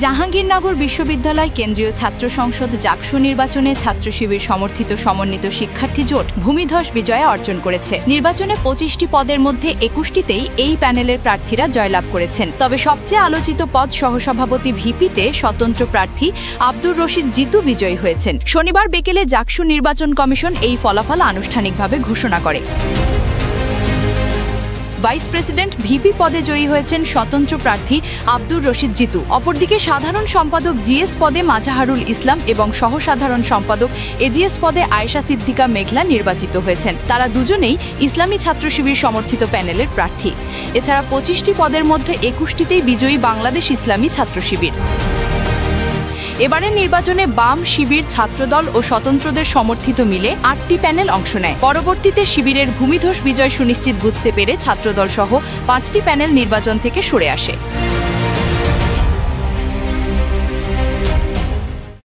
জাহাঙ্গীরনগর বিশ্ববিদ্যালয় কেন্দ্রীয় ছাত্র সংসদ জাকসু নির্বাচনে ছাত্র শিবির সমর্থিত সমন্বিত শিক্ষার্থী জোট ভূমিধস বিজয় অর্জন করেছে। নির্বাচনে 25টি পদের মধ্যে 21টিতেই এই প্যানেলের প্রার্থীরা জয়লাভ করেছেন। তবে সবচেয়ে আলোচিত পদ সহসভাপতি ভিপিতে স্বতন্ত্র প্রার্থী আব্দুর রশিদ জিতু বিজয়ী হয়েছেন। শনিবার বিকেলে জাকসু নির্বাচন কমিশন এই ফলাফল আনুষ্ঠানিকভাবে ঘোষণা করে। ভাইস প্রেসিডেন্ট ভিপি পদে জয়ী হয়েছেন স্বতন্ত্র প্রার্থী আব্দুর রশিদ জিতু। অপরদিকে সাধারণ সম্পাদক জিএস পদে মাজাহারুল ইসলাম এবং সহসাধারণ সম্পাদক এজিএস পদে আয়েশা সিদ্দিকা মেঘলা নির্বাচিত হয়েছেন। তারা দুজনেই ইসলামী ছাত্র শিবির সমর্থিত প্যানেলের প্রার্থী। এছাড়া 25টি পদের মধ্যে 21টিতেই বিজয়ী বাংলাদেশ ইসলামী ছাত্র শিবির। এবারের নির্বাচনে বাম, শিবির, ছাত্রদল ও স্বতন্ত্রদের সমর্থিত মিলে 8টি প্যানেল অংশ নেয়। পরবর্তীতে শিবিরের ভূমিধস বিজয় সুনিশ্চিত বুঝতে পেরে ছাত্রদল সহ 5টি প্যানেল নির্বাচন থেকে সরে আসে।